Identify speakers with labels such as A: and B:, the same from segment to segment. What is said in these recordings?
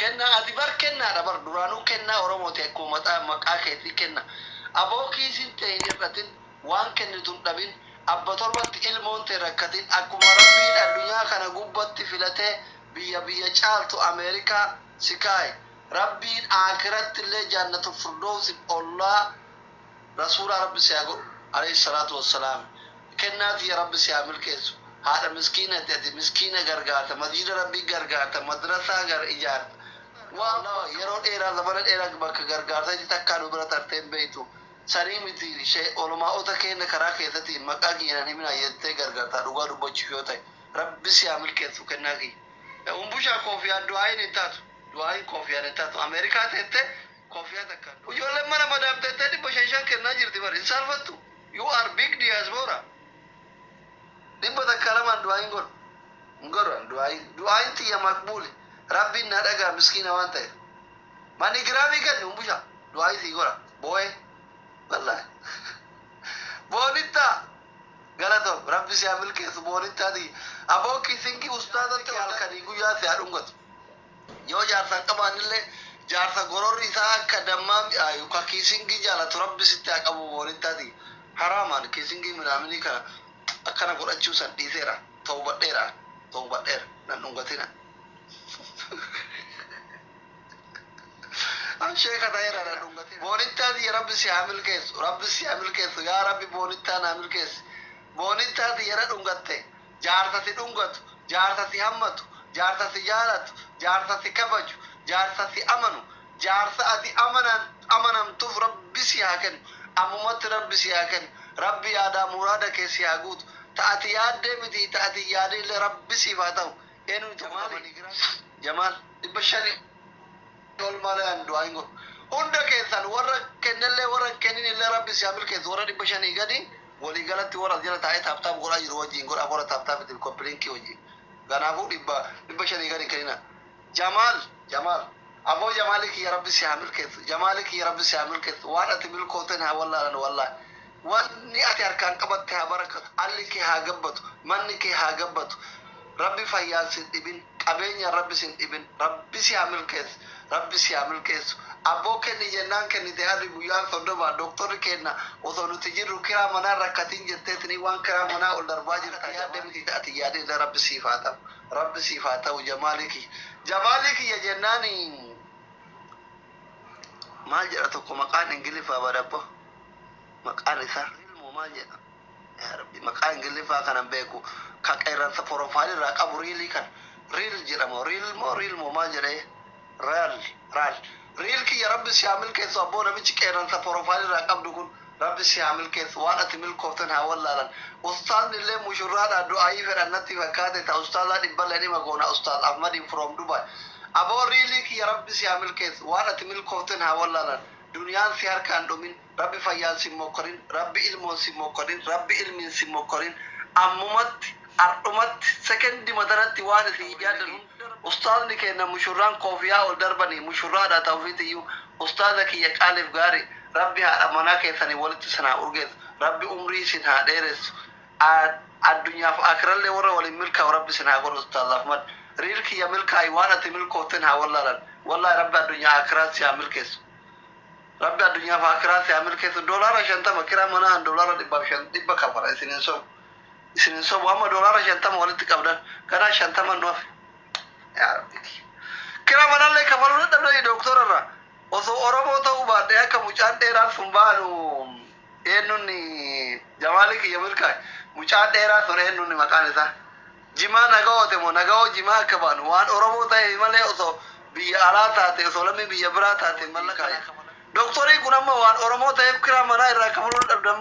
A: كنا أدبر كنا دبر درانو كنا أورموتي كومتا مكاكي كنا أبوكي سنتين يرتين وان كن تندبين أبا تربت إلمون تركتين أكو مربين الدنيا كان قبت فلته بيا شالتو أمريكا سكاي ربين آخرت اللي جنة الفردوس الله رسول رب سيقول عليه الصلاة والسلام كنا يا رب سيعمل كيسو هذا مسكينة تأتي مسكينة غرغاتا مسجد ربي غرغاتا مدرسة غر إيجار والله يرون إيرا زمان إيرا بك غرغاتا جتاكالو برا ترتين بيتو سريم تيري شيء علماء أتكين كراكي تتي مكاكي يعني من آيات غرغاتا روغا روبا تشيوتاي رب سيعمل كيسو كناكي أمبوشا كوفيا دعاي نتاتو دعاي كوفيا نتاتو أمريكا تتي كوفيا تكال ويقول لما أنا مدام تتي بشيشان كنا جرتي بار إنسان فتو you are big diaspora دبت كلام دعاي نقول دعاي تي يا مقبول ربي نادقا مسكينة وانت ما نقرامي كن أمبوشا دعاي تي يقول بوي والله بونيتا غلطو ربي سيعمل كيس بونيتا دي أبوكي سنكي أستاذة كالكنيكو يا سيارونغت يو جارسا كمان اللي جارسا غرور إساء كدمام يوكا كيسنكي جالة ربي ستاك أبو بونيتا دي حرامان كيسنكي مرامني كا أكنا قرأت شوسا ديسيرا توبت دير ننغتنا شيخ دايرة ننغتنا بونيتا دي ربي سيعمل كيس يا ربي بونيتا نعمل كيس بونيتا دي يرى ننغتة جارسا سي جارسا سي همتو جارسا سي جالتو جارسا سي كبجو جارسا سي أمنو جارسا سي أمنم تف ربي سيهاكن أمومت ربي سيهاكن ربي آدا مرادة كيسي هاقوت تأتي ياد متي تأتي ياد اللي ربي سيفاتو إنو جمال إبشاري دول مالا أندو أينغو هندا كيسان ورا كنالي ورا كنين اللي ربي سيعمل كيس ورا إبشاني قدي ولي قالت ورا جالا تاي تابتاب غورا يروجين غورا غورا تابتاب دي الكوبلين كي وجي غنافو إبشاني قدي كرينا جمال أبو جمالك يا ربي سيعمل كيس جمالك يا ربي سيعمل كيس وانا تبيل كوتنها والله واني أتي أركان قبضتها بركة عليك هاقبتو منك هاقبتو ربي فيال سن ابن قبين يا ربي سن ابن ربي سيعمل كيس أبو كني جنان كني تهاري بيان صدوما دكتور كنا وصلوا تجيرو كرا منا ركتين جتتني وان كرا منا والدرباجي تيار دمتي تأتي يادي ربي صفاته وجمالك يا جناني ما جرتكم مكان انجلفا بدبو مكان سر ما جرى يا ربي مكان انجلفا كان بيكو كايران سبروفايل راقب ريلي كان ريل جرمو ريل ما جرى ريل كي يا ربي سيعمل كيس أبو ربي كايران سبروفايل راقب دكون ربي سيعمل كيس وانا تمل كوتن هاولا أستاذ اللي مشورات دعائي فرنتي فكاتة أستاذ دبلني مقونا أستاذ أحمد from Dubai أبو ريلي كي يا ربي سيعمل كيس وانا تمل كوتن هاولا دنيا سيار كان دومين ربي فيال سيموكرين ربي علم سيموكرين ربي علم سيموكرين أمت سكن دي مدرات وانا سيجادن أستاذ نكنا مشوران كوفيا والدربني مشورات توفيتيو أستاذك يكالف غاري ربي هذا مناك ثاني ولد سنة أرجع ربي عمري سنة ديرس الدنيا في آخر اللي ورا ولي ملكه وربي سنة أقول أستاذ أحمد ريلك يا ملكه أيوانا تملكه تنها والله ربي الدنيا آخرات يا ملكس ربي الدنيا في آخرات يا ملكس دولار عشان تما كرا منا دولار دبا كفر سننسو وما دولار عشان تما ولد تكبر كنا عشان تما نوف يا ربي كرا منا اللي كفر ده دكتور را osoo oromoo ta'uu baadhee akka mucaan dheeraan sun baanu eenyunni jamaali kiyya milkaa'e mucaan dheeraa sun eenyunni maqaan isaa jimaa naga'oote moo naga'oo jimaa akka baanu waan oromoo ta'e malee osoo biyya alaa taate osoo lammii biyya biraa taate mallakaa'e doktorii kun amma waan oromoo ta'eef kiraa manaa irraa kafaluu dadhabdan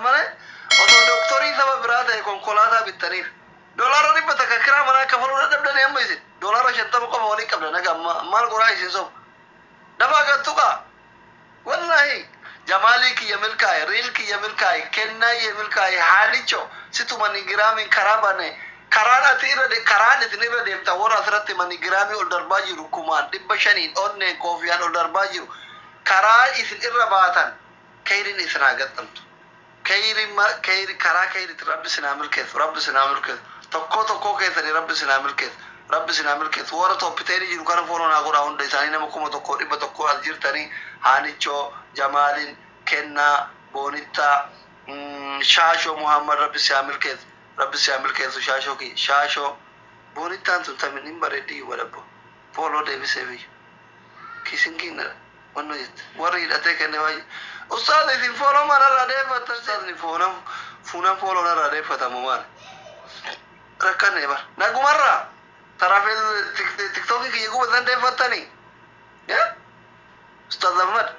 A: malee osoo doktorii saba biraa ta'e konkolaataa bittaniif dolaara dhibba takka kiraa manaa kafaluu dadhabdan amma isin دولار شنطة مقام ولي قبل نجا مال قرايش يسوم دفع قطوكا والله جمالك يا ملكاي ريلك يا ملكاي كنا يا ملكاي حاليشو ستو من جرامي كرابانه كرانا تيرا دي كرانا تنيرا دي تورا سرت من جرامي والدرباجي ركومان دبشانين أونن كوفيان والدرباجي كرا إسن إرباطان كيرين إسنا قطنت كيري كرا كيري رب سنامل كيس تكو كيس رب سنامل كيس rabbi sin milkeessu warra toppiteeni jiru kana follow naa godhaa hunda isaanii nama 100 as jirtanii haanichoo jamaalin kennaa boonittaa shaashoo muhammad rabbi si milkeessu shaashoo ki shaashoo boonittaan sun tamin hin bareeddi wadabbo follow deebisee biyya kisinkiin wanno jette warri hidhatee kenne waayee ustaad isin follow manarraa deeffatan ustaadni fuunan follow narraa deeffatamu maal rakkanne bar nagumarraa tarafee tiktookii kiyya guba san deeffattanii ustaad ahmad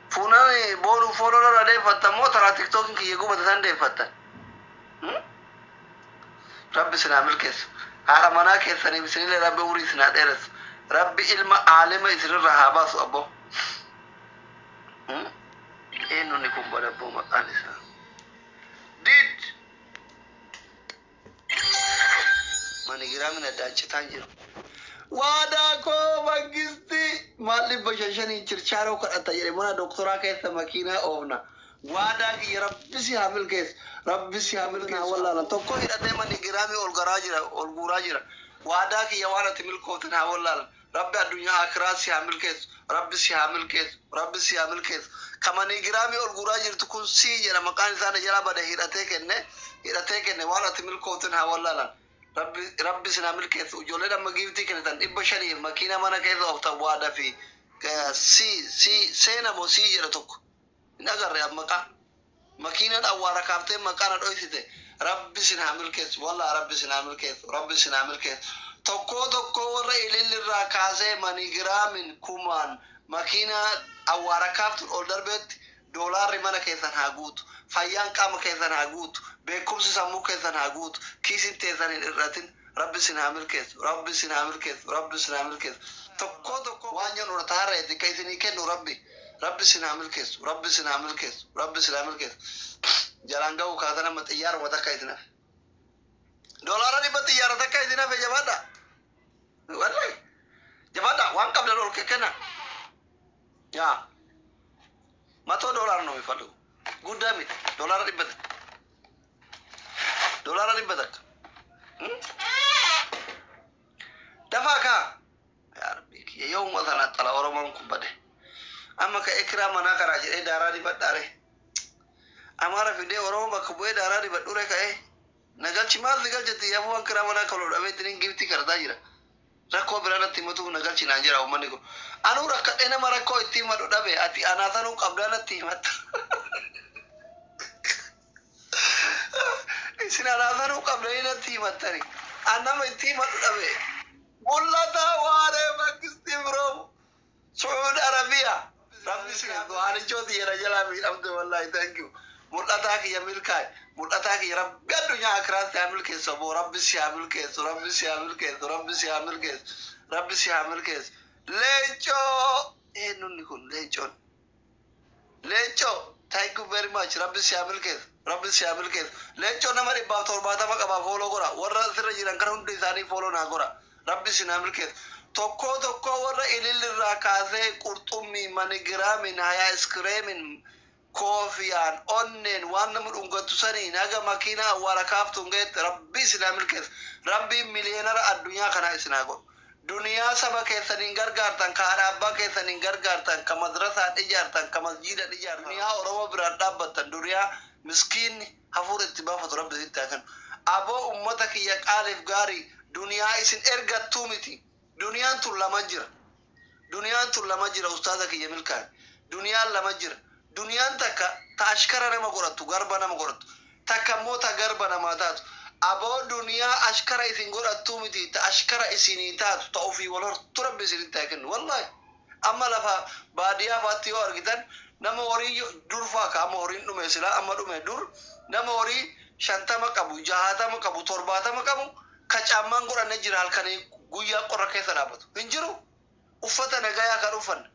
A: fuunan boonu follow narraa deeffattan moo taraa tiktookiin kiyya guba san deeffattan rabbi sinaa milkeessu haadha manaa keessaniif isinillee rabbi umurii sinaa dheeressu rabbi ilma aalima isinirraa haa baasu abbo eenyuun kun badabboo maqaan isaa did manigiraamina daachitaan jiru waadaa koo mangisti maal 500 chirchaaroo kadhata jedhe mana doktoraa keessa makiinaa oofna waadaa kiyya rabbi si haa milkeessu rabbi si haa milkeessu wallaala tokko hidhatee manigiraamii ol guuraa jira waadaa kiyya waan ati milkooftin haa wallaala rabbi addunyaa akiraa si haa milkeessu rabbi si haa milkeessu rabbi si haa milkeessu kamanii giraamii ol guuraa jirtu kun sii jedha maqaan isaanii jala bade hidhatee kenne waan ati milkooftin haa wallaalan rabbi si haa milkeessu ijoollee dhamma giiftii kennitan 500 makiina mana keessa ooftan waadaa fi seena moo sii jedha tokko hin agarre maqaa makiinaan awwaara kaaftee maqaana dhoysite rabbi si haa milkeessu wallaa rabbi si haa milkeessu tokko warra ilillirraa kaasee manigiraamin kumaan makiina awwaara kaaftu ol darbeetti doolaarri mana keessan haa guutu fayyaan qaama keessan haa guutu beekumsi sammuu keessan haa guutu kiisin teessan hin irratin rabbi sin haa milkeessu tokko waan jedhu taarra eetika isinii kennu rabbi sin haa milkeessu jalaan ga'u kaatan amma xiyyaara wata akka isin hafe doolaara 100 xiyyaara takka isin hafe jabaadha wallahi jabaadha waan qabdan ol kenna yaa $100 no mifadu guddaa miti doolaara 100 dafaa kaa yaa rabbi kiyya yooma sana xala oromoon kun bade amma ka ekiraa manaa karaa jedhee daaraa dibadhaare amara fidee oromoo bakka bu'ee daaraa dibadhure ka'ee nagalchi maal nagalchetti yaafuu waan kiraa manaa kaloo dhabee ittiin giftii kartaa jira rakkoo biraanatti himatu nagalchi naan jira uummanni kun anuu rakkadhee nama rakkoo itti himatu dhabe ati anaasanuu qabdaanatti himatta isin anaasanuu qabdanii natti himattani annama itti himatu dhabe mul'ata waaree mangistii biroo Saudi Arabia rabbi isin du'aanichooti jedha jalaa miidhamte wallahi thank you mul'ataa kiyya milkaa'e mul'ataa kiyya rabbi addunyaa akiraa si haa milkeessu aboo rabbi si haa milkeessu leencoo eenyunni kun leencoo thank you very much rabbi si haa milkeessu leencoo nama 170 qaba fooloo godha warra sirra jiran kan hundi isaanii fooloo naa godha rabbi si haa milkeessu tokko warra ilillirraa kaasee qurxummii manigiraamin hayaa iskireemin koofiyaan onneen waan nama dhungattu sanii naga makiinaa awwaara kaaftuun geette rabbi isinaa milkeessu rabbiin miliyeenara addunyaa kanaa isinaa godhu duniyaa saba keessaniin gargaartan ka haadha abbaa keessaniin gargaartan ka madrasaa ijaartan ka masjiida ijaartan duniyaa oromoo biraan dhaabbattan duniyaa miskiinni hafuura itti baafatu rabbi isitti haa kennu aboo ummata kiyya qaaliif gaarii duniyaa isin ergattuu miti duniyaan tun lama jira ustaaza kiyya milkaa'e duniyaan lama jira duniyaan takka ta ashkara nama godhattu garba nama godhattu takka immoo ta garba namaa taatu aboo duniyaa ashkara isin godhattuu miti ta ashkara isinii taatu ta ofii wal hortu rabbi isinitti haa kennu wallahi amma lafa baadiyyaa faatti yoo argitan nama horii durfaa ka amma horiin dhume silaa amma dhume dur nama horii 50 qabu 60 qabu 70 qabu ka caammaan godhanne jira halkanii guyyaa qorra keessa dhaabbatu hin jiru uffata nagayaa kan uffanne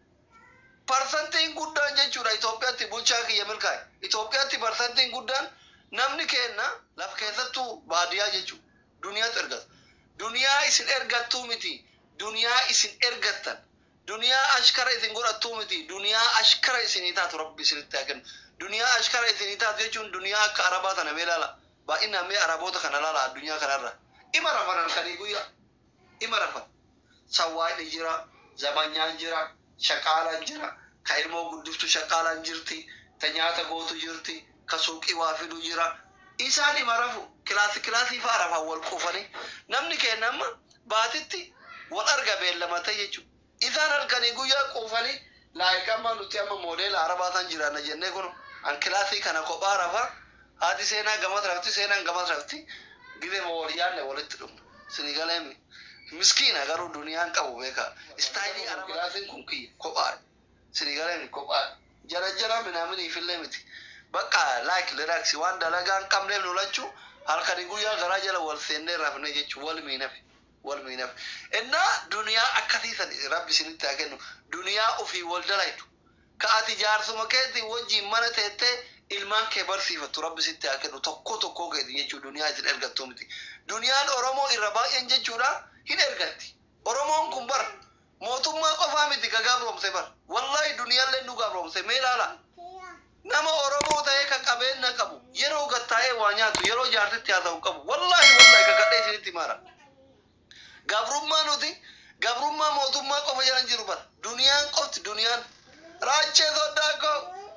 A: parsantiin guddaan jechuudha Itoophiyaatti bulchaa kiyya milkaa'e Itoophiyaatti parsantiin guddaan namni kenna lafa keessattuu baadiyyaa jechuudha duniyaatu ergata duniyaa isin ergattuu miti duniyaa isin ergattan duniyaa ashkara isin godhattuu miti duniyaa ashkara isinii taatu rabbi isinitti haa kennu duniyaa ashkara isinii taatu jechuun duniyaa akka arabaa tana mee laala baay'inaan mee araboota kana laala addunyaa kanarra ima rafan halkanii guyyaa ima rafan sawwaan jira zabanyaan jira shaqaalaan jira ka ilmoo guddiftu shaqaalaan jirti ta nyaata gootu jirti ka suuqii waa fidu jira isaan ima rafu kilaasii faa rafan wal quufanii namni keenya amma baatitti wal arga beellamata jechuudha isaan halkanii guyyaa quufanii laayikama nuti amma moodela arabaataan jiraanna jennee kun an kilaasii kana kophaa rafa haati seenaa gamas rafti seenaan gamas rafti gide mooliyaan walitti dhumu sinigaleemi miskiina garuu duniyaan qabu beeka istaayilii kilaasiin kun kiyya kophaa sinigaleemi kophaa jara minamini ifillee miti bakka like relax waan dalagaan qabneef nulachuu halkanii guyyaa garaa jala wal seennee rafne jechuu wal miinaf innaa duniyaa akkasiisan rabbi isinitti haa kennu duniyaa ofii wal dalaytu ka ati jaarsuma keetiin wajjiin mana teettee ilmaan kee barsiifattu rabbi sitti haa kennu tokko keetiin jechuu duniyaa isin ergattu miti duniyaan oromoo irra baay'een jechuudha hin ergatti oromoon kun bar mootummaa qofaa miti ka gaabroomse bar wallahi duniyaallee nu gaabroomse mee ilaala nama oromoo ta'ee ka qabeenya qabu yeroo gattaa'ee waa nyaatu yeroo jaartitti haa ta'u qabu wallahi ka kadhee isinitti maara gabrummaa nuti gabrummaa mootummaa qofa jalan jiru bar duniyaan qofti duniyaan raachee soddaa ko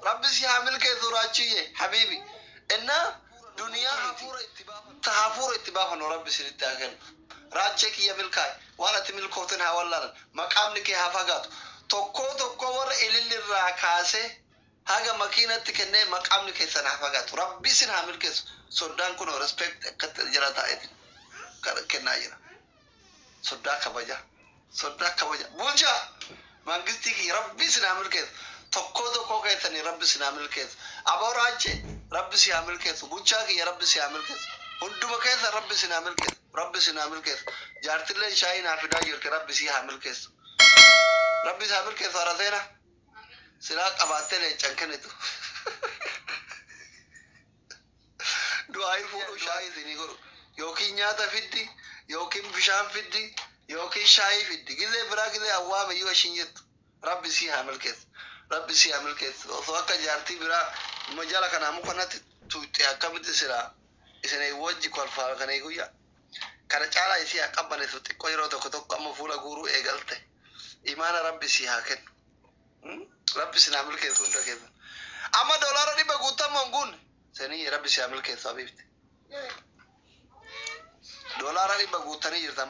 A: rabbi si hamil keesu raachiyye habibi inna duniyaa hafuura itti baafan rabbi sinitti haa kennu raachee kiyya milkaa'e waan ati milkooftin haa wallaalan maqaamni kee haa fagaatu tokko warra ilillirraa kaasee haga makiinatti kennee maqaamni keessan haa fagaatu rabbi sin haa milkeessu soddaan kun respect akkatti jala taa'eeti kennaa jira sodaa kabaja bulcha mangisti ki rabbi sinamil kes tokko keetani rabbi sinamil kes aborache rabbi sinamil kes bulcha ki rabbi sinamil kes hunduma keessa rabbi sinamil kes jaartille shaayina fida jirti rabbi sinamil kes arasena sila qabatele chankanitu du'ai fuudhu shaayi sini goru yookiin nyaata fiddi yookiin bishaan fiddi yookiin shaayii fiddi gizee biraa gizee awwaame yoo ishin jettu rabbi si hamil keessa osoo akka jaartii biraa majala kanaa mukanatti tuutte akkamitti sira isinay wajji kolfaa kana guyyaa kana caalaa isii haa qabbaneessu xiqqoo yeroo tokko amma fuula guuruu eegalte imaana rabbi si haa kennu rabbi si hamil keessa hunda keessa amma doolaara 100 guutammoon guunne sanii rabbi si hamil keessa habiibti doolaara 100 guutanii jirtan